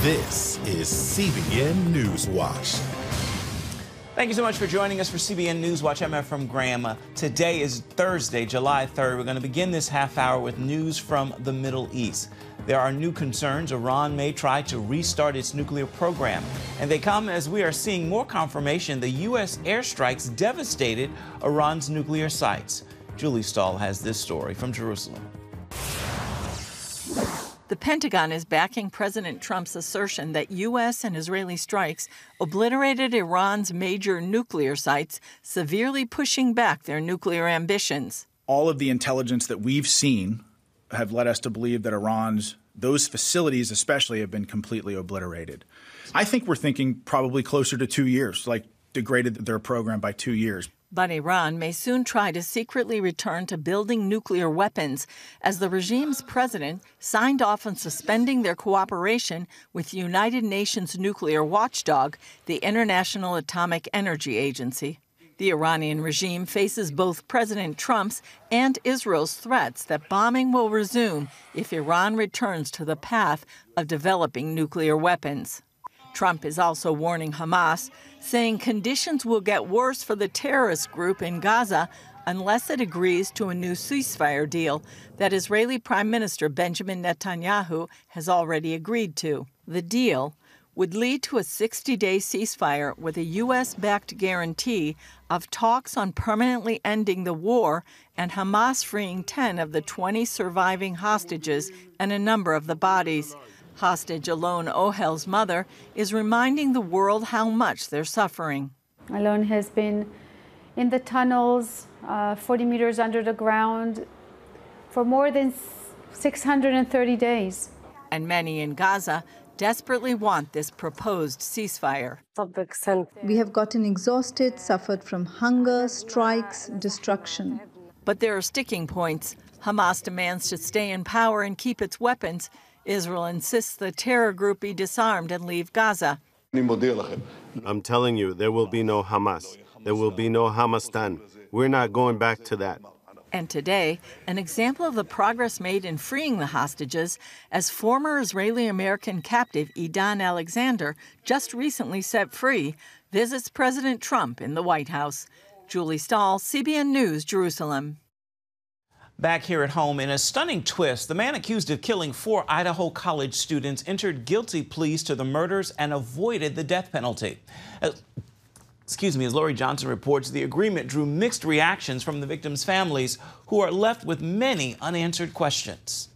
This is CBN NewsWatch. Thank you so much for joining us for CBN NewsWatch. I'm Ephraim Graham. Today is Thursday, July 3rd. We're going to begin this half hour with news from the Middle East. There are new concerns Iran may try to restart its nuclear program. And they come as we are seeing more confirmation the U.S. airstrikes devastated Iran's nuclear sites. Julie Stahl has this story from Jerusalem. The Pentagon is backing President Trump's assertion that U.S. and Israeli strikes obliterated Iran's major nuclear sites, severely pushing back their nuclear ambitions. All of the intelligence that we've seen have led us to believe that those facilities especially have been completely obliterated. I think we're thinking probably closer to 2 years, like degraded their program by 2 years. But Iran may soon try to secretly return to building nuclear weapons as the regime's president signed off on suspending their cooperation with the United Nations nuclear watchdog, the International Atomic Energy Agency. The Iranian regime faces both President Trump's and Israel's threats that bombing will resume if Iran returns to the path of developing nuclear weapons. Trump is also warning Hamas, saying conditions will get worse for the terrorist group in Gaza unless it agrees to a new ceasefire deal that Israeli Prime Minister Benjamin Netanyahu has already agreed to. The deal would lead to a 60-day ceasefire with a U.S.-backed guarantee of talks on permanently ending the war and Hamas freeing 10 of the 20 surviving hostages and a number of the bodies. Hostage Alon Ohel's mother is reminding the world how much they're suffering. Alon has been in the tunnels, 40 meters under the ground, for more than 630 days. And many in Gaza desperately want this proposed ceasefire. We have gotten exhausted, suffered from hunger, strikes, destruction. But there are sticking points. Hamas demands to stay in power and keep its weapons. Israel insists the terror group be disarmed and leave Gaza. I'm telling you, there will be no Hamas. There will be no Hamastan. We're not going back to that. And today, an example of the progress made in freeing the hostages as former Israeli-American captive Idan Alexander, just recently set free, visits President Trump in the White House. Julie Stahl, CBN News, Jerusalem. Back here at home, in a stunning twist, the man accused of killing 4 Idaho college students entered guilty pleas to the murders and avoided the death penalty. As Lori Johnson reports, the agreement drew mixed reactions from the victims' families, who are left with many unanswered questions.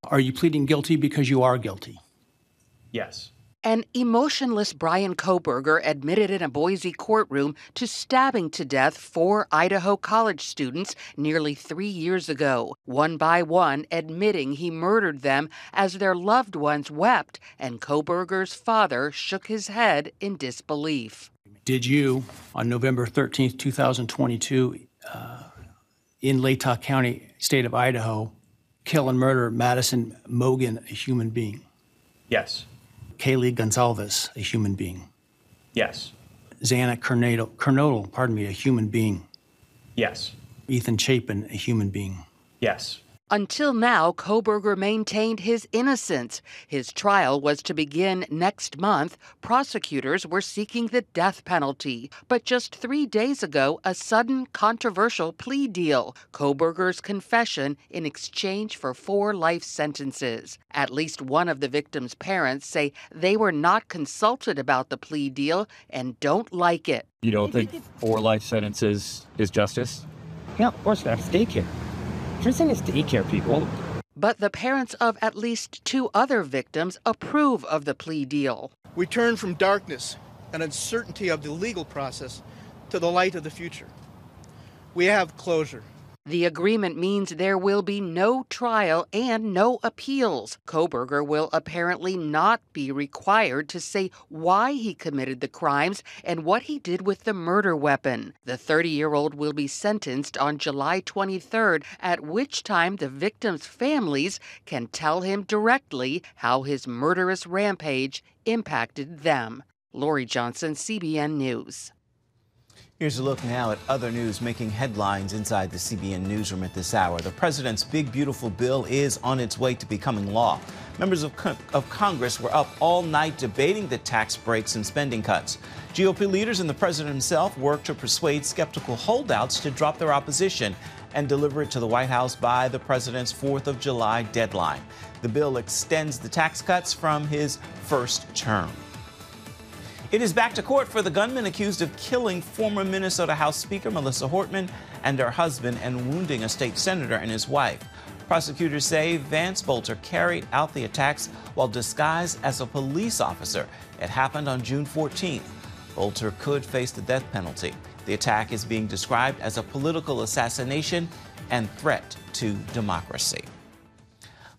Are you pleading guilty because you are guilty? Yes. An emotionless Brian Kohberger admitted in a Boise courtroom to stabbing to death 4 Idaho college students nearly 3 years ago, one by one admitting he murdered them as their loved ones wept, and Kohberger's father shook his head in disbelief. Did you, on November 13th, 2022, in Latah County, state of Idaho, kill and murder Madison Mogan, a human being? Yes. Kaylee Gonzalez, a human being? Yes. Xana Kernodle, a human being? Yes. Ethan Chapin, a human being? Yes. Until now, Kohberger maintained his innocence. His trial was to begin next month. Prosecutors were seeking the death penalty. But just 3 days ago, a sudden controversial plea deal. Kohberger's confession in exchange for 4 life sentences. At least one of the victims' parents say they were not consulted about the plea deal and don't like it. You don't think 4 life sentences is justice? Yeah, of course, that's daycare. Prison is daycare, people. But the parents of at least 2 other victims approve of the plea deal. We turn from darkness and uncertainty of the legal process to the light of the future. We have closure. The agreement means there will be no trial and no appeals. Kohberger will apparently not be required to say why he committed the crimes and what he did with the murder weapon. The 30-year-old will be sentenced on July 23rd, at which time the victims' families can tell him directly how his murderous rampage impacted them. Lori Johnson, CBN News. Here's a look now at other news making headlines inside the CBN newsroom at this hour. The president's big, beautiful bill is on its way to becoming law. Members of Congress were up all night debating the tax breaks and spending cuts. GOP leaders and the president himself worked to persuade skeptical holdouts to drop their opposition and deliver it to the White House by the president's 4th of July deadline. The bill extends the tax cuts from his first term. It is back to court for the gunman accused of killing former Minnesota House Speaker Melissa Hortman and her husband and wounding a state senator and his wife. Prosecutors say Vance Bolter carried out the attacks while disguised as a police officer. It happened on June 14th. Bolter could face the death penalty. The attack is being described as a political assassination and threat to democracy.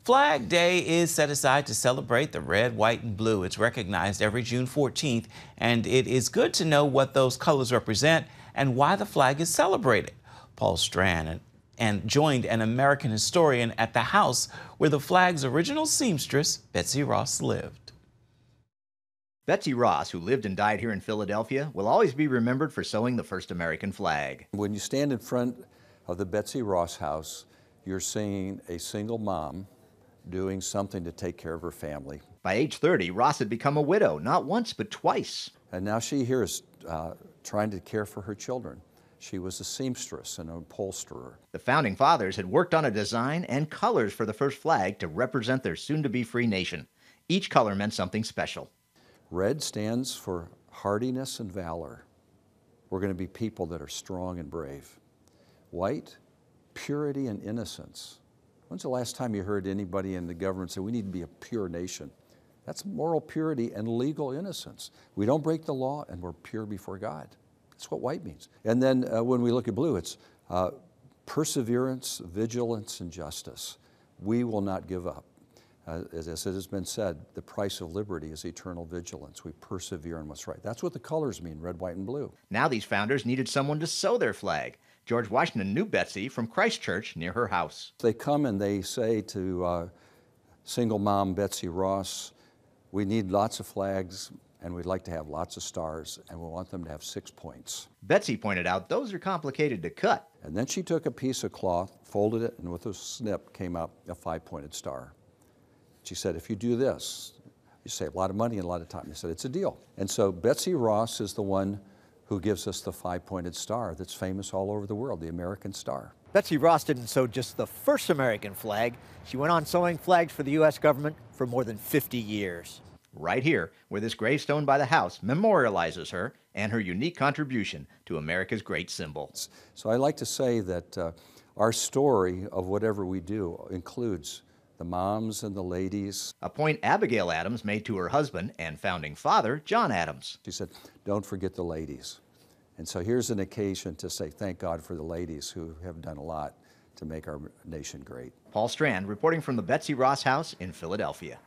Flag Day is set aside to celebrate the red, white, and blue. It's recognized every June 14th, and it is good to know what those colors represent and why the flag is celebrated. Paul Strand joined an American historian at the house where the flag's original seamstress, Betsy Ross, lived. Betsy Ross, who lived and died here in Philadelphia, will always be remembered for sewing the first American flag. When you stand in front of the Betsy Ross house, you're seeing a single mom doing something to take care of her family. By age 30, Ross had become a widow, not once, but twice. And now she here is trying to care for her children. She was a seamstress and an upholsterer. The Founding Fathers had worked on a design and colors for the first flag to represent their soon-to-be free nation. Each color meant something special. Red stands for hardiness and valor. We're going to be people that are strong and brave. White, purity and innocence. When's the last time you heard anybody in the government say we need to be a pure nation? That's moral purity and legal innocence. We don't break the law and we're pure before God. That's what white means. And then when we look at blue, it's perseverance, vigilance, and justice. We will not give up. As it has been said, the price of liberty is eternal vigilance. We persevere in what's right. That's what the colors mean, red, white, and blue. Now these founders needed someone to sew their flag. George Washington knew Betsy from Christ Church near her house. They come and they say to single mom Betsy Ross, we need lots of flags and we'd like to have lots of stars and we want them to have 6 points. Betsy pointed out those are complicated to cut. And then she took a piece of cloth, folded it, and with a snip came up a 5-pointed star. She said, if you do this, you save a lot of money and a lot of time. They said, it's a deal. And so Betsy Ross is the one who gives us the 5-pointed star that's famous all over the world, the American star. Betsy Ross didn't sew just the first American flag. She went on sewing flags for the U.S. government for more than 50 years. Right here, where this gravestone by the house memorializes her and her unique contribution to America's great symbol. So I like to say that our story of whatever we do includes the moms and the ladies. A point Abigail Adams made to her husband and founding father, John Adams. She said, don't forget the ladies. And so here's an occasion to say thank God for the ladies who have done a lot to make our nation great. Paul Strand reporting from the Betsy Ross house in Philadelphia.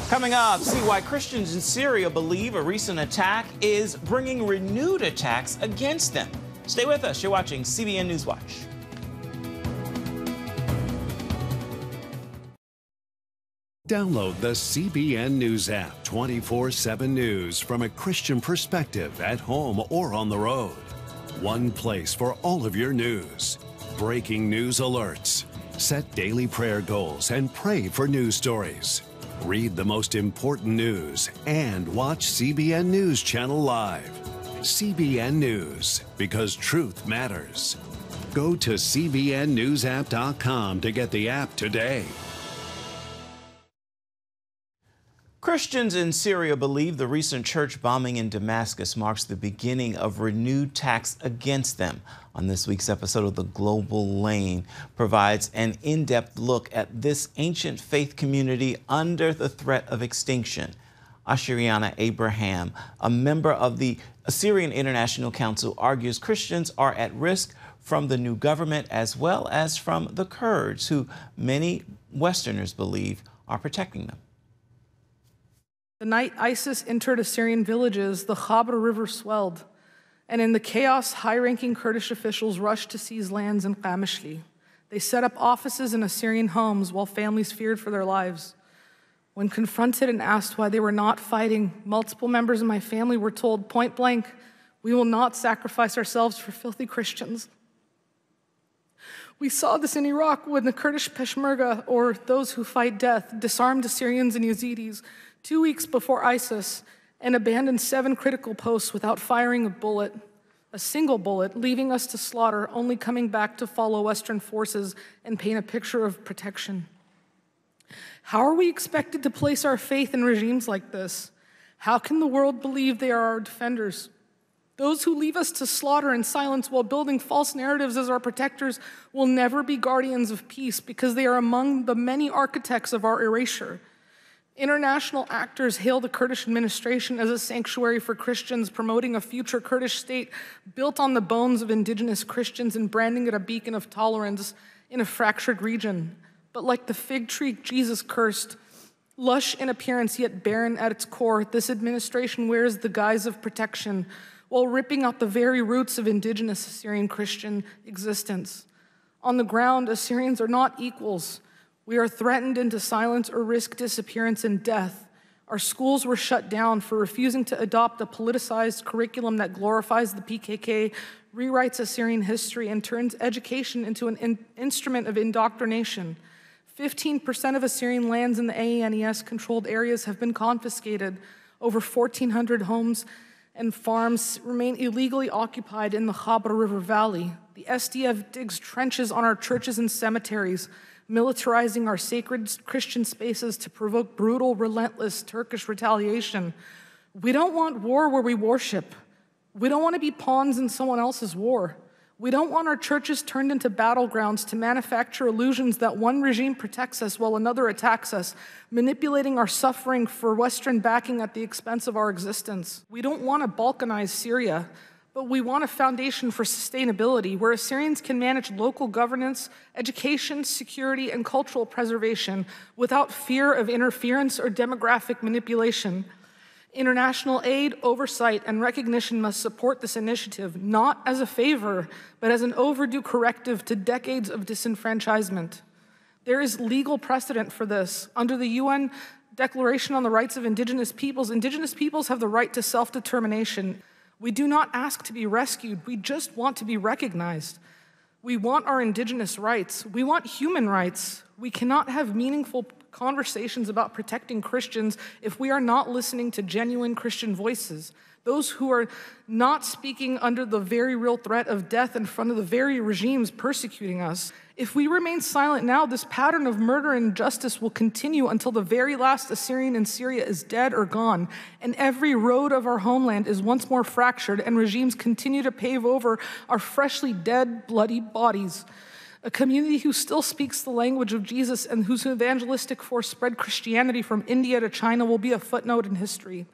Coming up, see why Christians in Syria believe a recent attack is bringing renewed attacks against them. Stay with us. You're watching CBN NewsWatch. Download the CBN News app, 24/7 news from a Christian perspective at home or on the road. One place for all of your news. Breaking news alerts. Set daily prayer goals and pray for news stories. Read the most important news and watch CBN News Channel live. CBN News, because truth matters. Go to cbnnewsapp.com to get the app today. Christians in Syria believe the recent church bombing in Damascus marks the beginning of renewed attacks against them. On this week's episode of The Global Lane provides an in-depth look at this ancient faith community under the threat of extinction. Ashiriana Abraham, a member of the Assyrian International Council, argues Christians are at risk from the new government as well as from the Kurds, who many Westerners believe are protecting them. The night ISIS entered Assyrian villages, the Khabra River swelled, and in the chaos, high-ranking Kurdish officials rushed to seize lands in Qamishli. They set up offices in Assyrian homes while families feared for their lives. When confronted and asked why they were not fighting, multiple members of my family were told point blank, We will not sacrifice ourselves for filthy Christians. We saw this in Iraq when the Kurdish Peshmerga, or those who fight death, disarmed Assyrians and Yazidis 2 weeks before ISIS and abandoned 7 critical posts without firing a single bullet, leaving us to slaughter, only coming back to follow Western forces and paint a picture of protection. How are we expected to place our faith in regimes like this? How can the world believe they are our defenders? Those who leave us to slaughter and silence while building false narratives as our protectors will never be guardians of peace because they are among the many architects of our erasure. International actors hail the Kurdish administration as a sanctuary for Christians, promoting a future Kurdish state built on the bones of indigenous Christians and branding it a beacon of tolerance in a fractured region. But like the fig tree Jesus cursed, lush in appearance yet barren at its core, this administration wears the guise of protection while ripping out the very roots of indigenous Assyrian Christian existence. On the ground, Assyrians are not equals. We are threatened into silence or risk disappearance and death. Our schools were shut down for refusing to adopt a politicized curriculum that glorifies the PKK, rewrites Assyrian history, and turns education into an instrument of indoctrination. 15% of Assyrian lands in the AENES-controlled areas have been confiscated. Over 1,400 homes and farms remain illegally occupied in the Khabra River Valley. The SDF digs trenches on our churches and cemeteries, militarizing our sacred Christian spaces to provoke brutal, relentless Turkish retaliation. We don't want war where we worship. We don't want to be pawns in someone else's war. We don't want our churches turned into battlegrounds to manufacture illusions that one regime protects us while another attacks us, manipulating our suffering for Western backing at the expense of our existence. We don't want to balkanize Syria, but we want a foundation for sustainability where Assyrians can manage local governance, education, security, and cultural preservation without fear of interference or demographic manipulation. International aid, oversight, and recognition must support this initiative, not as a favor, but as an overdue corrective to decades of disenfranchisement. There is legal precedent for this. Under the UN Declaration on the Rights of Indigenous Peoples have the right to self-determination. We do not ask to be rescued, we just want to be recognized. We want our indigenous rights. We want human rights. We cannot have meaningful conversations about protecting Christians if we are not listening to genuine Christian voices, those who are not speaking under the very real threat of death in front of the very regimes persecuting us. If we remain silent now, this pattern of murder and injustice will continue until the very last Assyrian in Syria is dead or gone, and every road of our homeland is once more fractured, and regimes continue to pave over our freshly dead, bloody bodies. A community who still speaks the language of Jesus and whose evangelistic force spread Christianity from India to China will be a footnote in history.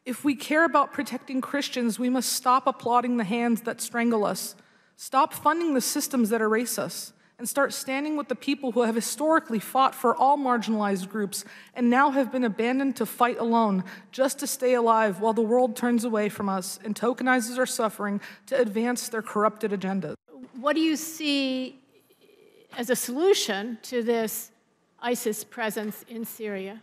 If we care about protecting Christians, we must stop applauding the hands that strangle us, stop funding the systems that erase us, and start standing with the people who have historically fought for all marginalized groups and now have been abandoned to fight alone just to stay alive while the world turns away from us and tokenizes our suffering to advance their corrupted agendas. What do you see as a solution to this ISIS presence in Syria?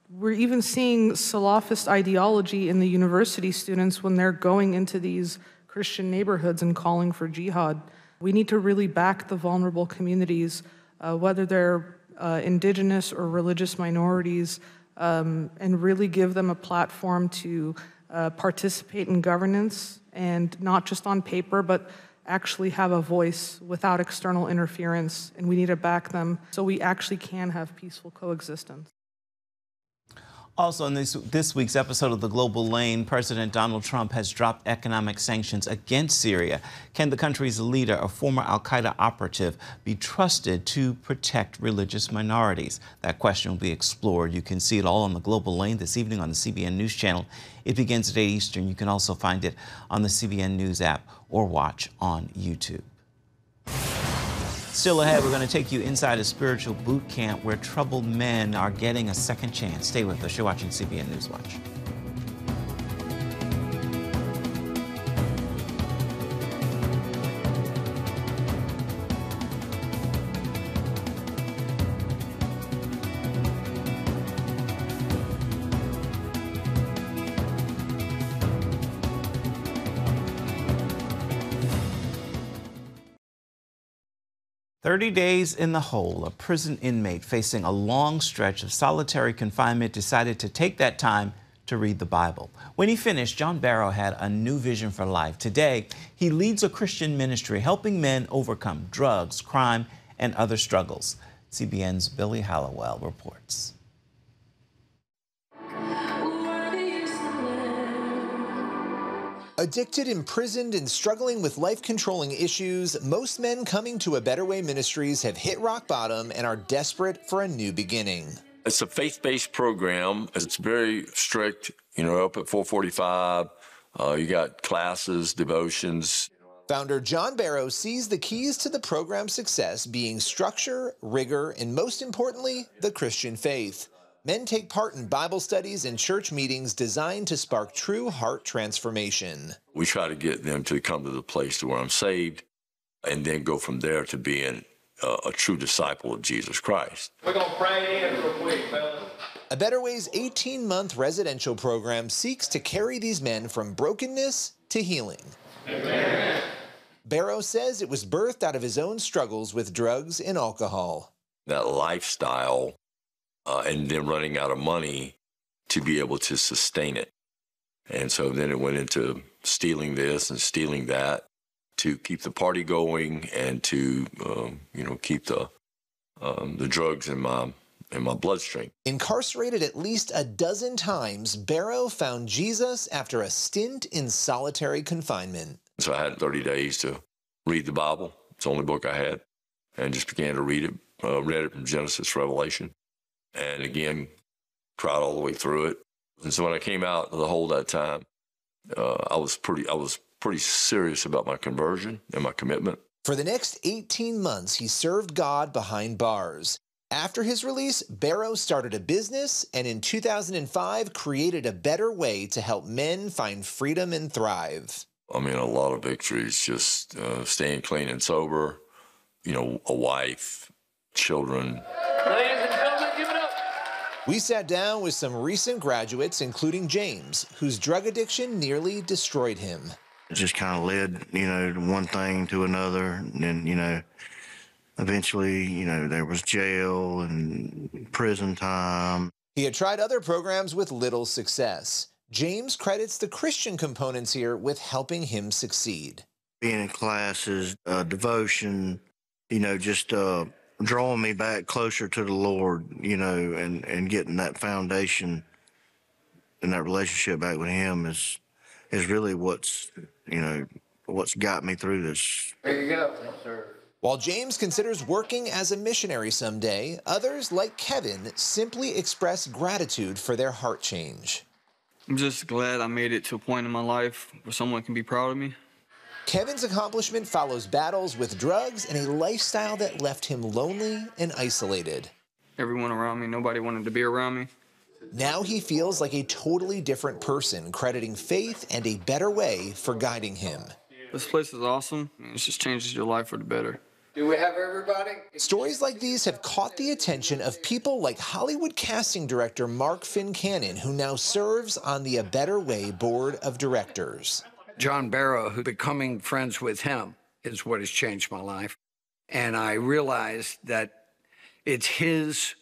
We're even seeing Salafist ideology in the university students when they're going into these Christian neighborhoods and calling for jihad. We need to really back the vulnerable communities, whether they're indigenous or religious minorities, and really give them a platform to participate in governance, and not just on paper, but actually have a voice without external interference, and we need to back them so we actually can have peaceful coexistence. Also, in this week's episode of The Global Lane, President Donald Trump has dropped economic sanctions against Syria. Can the country's leader, a former al-Qaeda operative, be trusted to protect religious minorities? That question will be explored. You can see it all on The Global Lane this evening on the CBN News Channel. It begins at 8 Eastern. You can also find it on the CBN News app or watch on YouTube. Still ahead, we're going to take you inside a spiritual boot camp where troubled men are getting a second chance. Stay with us. You're watching CBN NewsWatch. 30 days in the hole, a prison inmate facing a long stretch of solitary confinement decided to take that time to read the Bible. When he finished, John Barrow had a new vision for life. Today, he leads a Christian ministry helping men overcome drugs, crime, and other struggles. CBN's Billy Hallowell reports. Addicted, imprisoned, and struggling with life-controlling issues, most men coming to a Better Way Ministries have hit rock bottom and are desperate for a new beginning. It's a faith-based program. It's very strict, up at 4:45. You got classes, devotions. Founder John Barrow sees the keys to the program's success being structure, rigor, and most importantly, the Christian faith. Men take part in Bible studies and church meetings designed to spark true heart transformation. We try to get them to come to the place to where I'm saved and then go from there to being a true disciple of Jesus Christ. We're going to pray in real quick, fellas. A Better Way's 18-month residential program seeks to carry these men from brokenness to healing. Amen. Barrow says it was birthed out of his own struggles with drugs and alcohol. That lifestyle and then running out of money to be able to sustain it. And so then it went into stealing this and stealing that to keep the party going and to, keep the drugs in my bloodstream. Incarcerated at least a dozen times, Barrow found Jesus after a stint in solitary confinement. So I had 30 days to read the Bible. It's the only book I had. And just began to read it. Read it from Genesis to Revelation. And again, cried all the way through it. And so when I came out of the hole that time, I was pretty serious about my conversion and my commitment. For the next 18 months, he served God behind bars. After his release, Barrow started a business and in 2005 created a better way to help men find freedom and thrive. A lot of victories, just staying clean and sober, a wife, children. Ladies and gentlemen, give it up. We sat down with some recent graduates, including James, whose drug addiction nearly destroyed him. It just kind of led, one thing to another. And then, eventually, there was jail and prison time. He had tried other programs with little success. James credits the Christian components here with helping him succeed. Being in classes, devotion, just drawing me back closer to the Lord, and getting that foundation and that relationship back with Him is really what's got me through this. There you go, sir. While James considers working as a missionary someday, others, like Kevin, simply express gratitude for their heart change. I'm just glad I made it to a point in my life where someone can be proud of me. Kevin's accomplishment follows battles with drugs and a lifestyle that left him lonely and isolated. Everyone around me, nobody wanted to be around me. Now he feels like a totally different person, crediting faith and a better way for guiding him. This place is awesome. It just changes your life for the better. Do we have everybody? Stories like these have caught the attention of people like Hollywood casting director Mark Fincannon, who now serves on the A Better Way board of directors. John Barrow, who becoming friends with him is what has changed my life. And I realized that it's his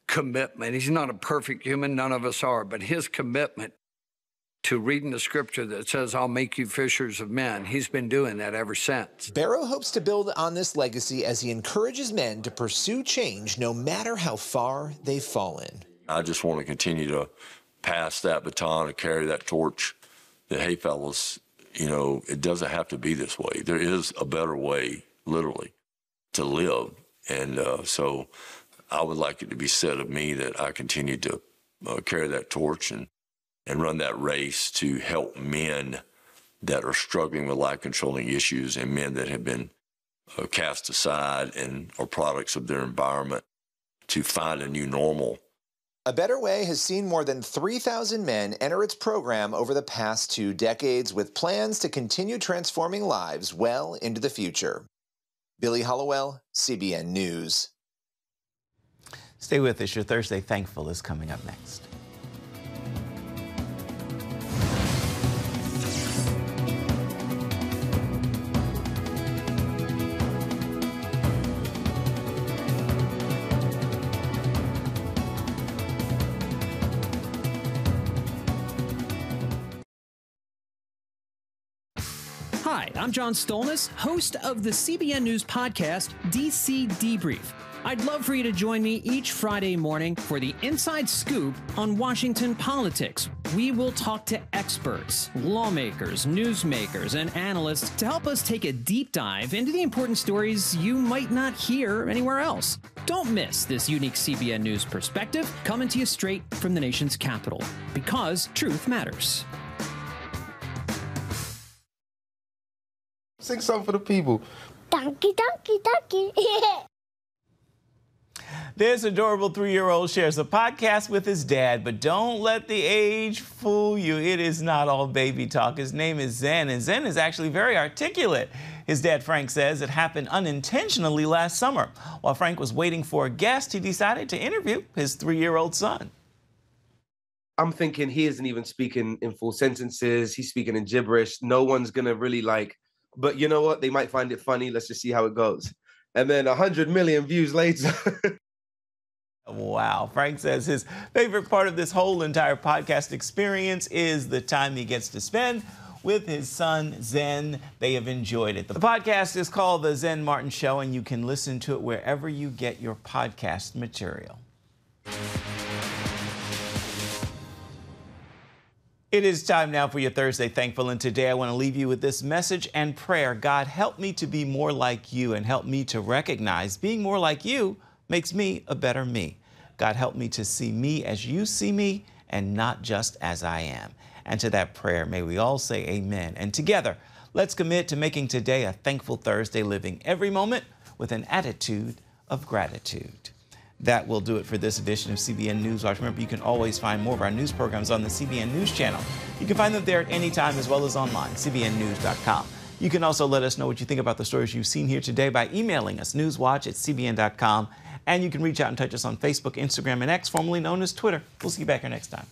commitment. He's not a perfect human, none of us are, but his commitment to reading the scripture that says, I'll make you fishers of men. He's been doing that ever since. Barrow hopes to build on this legacy as he encourages men to pursue change no matter how far they've fallen. I just want to continue to pass that baton and carry that torch that, hey, fellas, it doesn't have to be this way. There is a better way, literally, to live. And so I would like it to be said of me that I continue to carry that torch and run that race to help men that are struggling with life-controlling issues and men that have been cast aside and are products of their environment to find a new normal. A Better Way has seen more than 3,000 men enter its program over the past 2 decades with plans to continue transforming lives well into the future. Billy Hallowell, CBN News. Stay with us. Your Thursday Thankful is coming up next. Hi, I'm John Stolnis, host of the CBN News podcast, DC Debrief. I'd love for you to join me each Friday morning for the inside scoop on Washington politics. We will talk to experts, lawmakers, newsmakers, and analysts to help us take a deep dive into the important stories you might not hear anywhere else. Don't miss this unique CBN News perspective coming to you straight from the nation's capital, because truth matters. Sing something for the people. Donkey, donkey, donkey. This adorable 3-year-old shares a podcast with his dad, but don't let the age fool you. It is not all baby talk. His name is Zen, and Zen is actually very articulate. His dad, Frank, says it happened unintentionally last summer. While Frank was waiting for a guest, he decided to interview his 3-year-old son. I'm thinking he isn't even speaking in full sentences. He's speaking in gibberish. No one's going to really but you know what? They might find it funny. Let's just see how it goes. And then 100 million views later. Wow. Frank says his favorite part of this whole entire podcast experience is the time he gets to spend with his son, Zen. They have enjoyed it. The podcast is called The Zen Martins Show, and you can listen to it wherever you get your podcast material. It is time now for your Thursday Thankful, and today I want to leave you with this message and prayer. God, help me to be more like you, and help me to recognize being more like you makes me a better me. God, help me to see me as you see me and not just as I am. And to that prayer, may we all say amen. And together, let's commit to making today a thankful Thursday, living every moment with an attitude of gratitude. That will do it for this edition of CBN NewsWatch. Remember, you can always find more of our news programs on the CBN News channel. You can find them there at any time as well as online, cbnnews.com. You can also let us know what you think about the stories you've seen here today by emailing us, newswatch@cbn.com. And you can reach out and touch us on Facebook, Instagram, and X, formerly known as Twitter. We'll see you back here next time.